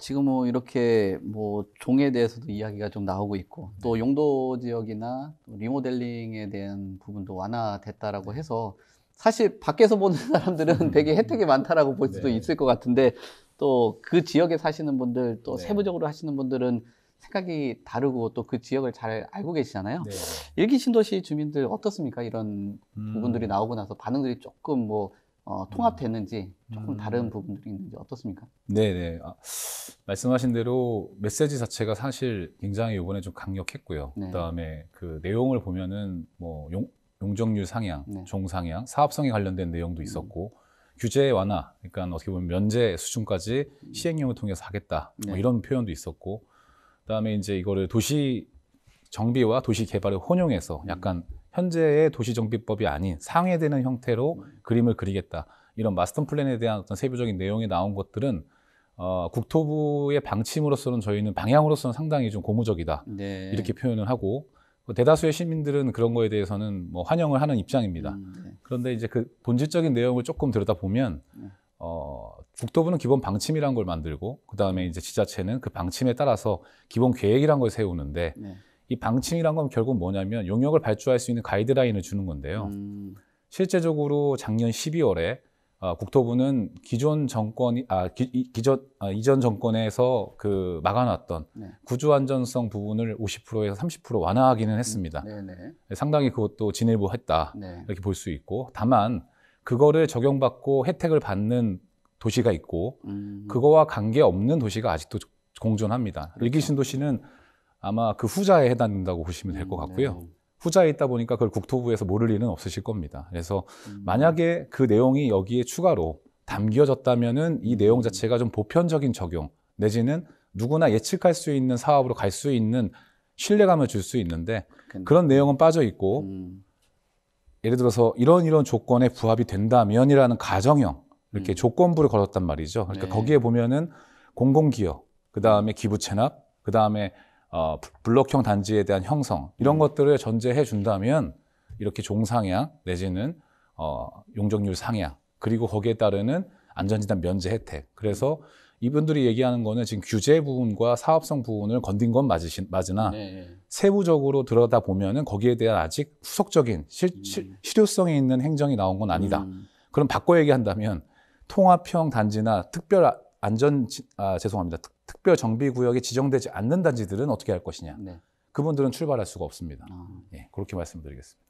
지금 뭐 이렇게 뭐 종에 대해서도 이야기가 좀 나오고 있고 또 용도 지역이나 또 리모델링에 대한 부분도 완화됐다라고 해서 사실 밖에서 보는 사람들은 되게 혜택이 많다라고 볼 수도 네. 있을 것 같은데 또 그 지역에 사시는 분들 또 네. 세부적으로 하시는 분들은 생각이 다르고 또 그 지역을 잘 알고 계시잖아요. 네. 일기 신도시 주민들 어떻습니까? 이런 부분들이 나오고 나서 반응들이 조금 뭐 통합됐는지 조금 다른 부분들이 있는지 어떻습니까? 네네. 말씀하신 대로 메시지 자체가 사실 굉장히 이번에 좀 강력했고요. 네. 그다음에 그 내용을 보면은 뭐 용적률 상향, 네. 종상향, 사업성에 관련된 내용도 있었고 규제 완화, 그러니까 어떻게 보면 면제 수준까지 시행령을 통해서 하겠다. 뭐 네. 이런 표현도 있었고, 그다음에 이제 이거를 도시 정비와 도시 개발을 혼용해서 약간 현재의 도시정비법이 아닌 상회되는 형태로 그림을 그리겠다. 이런 마스터 플랜에 대한 어떤 세부적인 내용이 나온 것들은 국토부의 방침으로서는 저희는 방향으로서는 상당히 좀 고무적이다. 네. 이렇게 표현을 하고 대다수의 시민들은 그런 거에 대해서는 뭐 환영을 하는 입장입니다. 네. 그런데 이제 그 본질적인 내용을 조금 들여다보면 국토부는 기본 방침이란 걸 만들고 그다음에 이제 지자체는 그 방침에 따라서 기본 계획이란 걸 세우는데 네. 이 방침이란 건 결국 뭐냐면 용역을 발주할 수 있는 가이드라인을 주는 건데요. 실제적으로 작년 12월에 국토부는 기존 정권이 이전 정권에서 그 막아놨던 네. 구조 안전성 부분을 50%에서 30% 완화하기는 했습니다. 네네. 상당히 그것도 진일보했다 네. 이렇게 볼 수 있고, 다만 그거를 적용받고 혜택을 받는 도시가 있고 그거와 관계없는 도시가 아직도 공존합니다. 그렇죠. 일기 신도시는 아마 그 후자에 해당된다고 보시면 될 것 같고요. 네. 후자에 있다 보니까 그걸 국토부에서 모를 일은 없으실 겁니다. 그래서 만약에 그 내용이 여기에 추가로 담겨졌다면은 이 내용 자체가 좀 보편적인 적용 내지는 누구나 예측할 수 있는 사업으로 갈 수 있는 신뢰감을 줄 수 있는데 그런 내용은 빠져 있고 예를 들어서 이런 조건에 부합이 된다면이라는 가정형 이렇게 조건부를 걸었단 말이죠. 그러니까 네. 거기에 보면은 공공기업, 그 다음에 기부 체납, 그 다음에 블록형 단지에 대한 형성 이런 것들을 전제해 준다면 이렇게 종상향 내지는 용적률 상향 그리고 거기에 따르는 안전진단 면제 혜택. 그래서 이분들이 얘기하는 거는 지금 규제 부분과 사업성 부분을 건든 건 맞으나 네. 세부적으로 들여다 보면은 거기에 대한 아직 후속적인 실효성이 있는 행정이 나온 건 아니다. 그럼 바꿔 얘기한다면 통합형 단지나 특별 정비구역에 지정되지 않는 단지들은 어떻게 할 것이냐. 네. 그분들은 출발할 수가 없습니다. 아. 예, 그렇게 말씀드리겠습니다.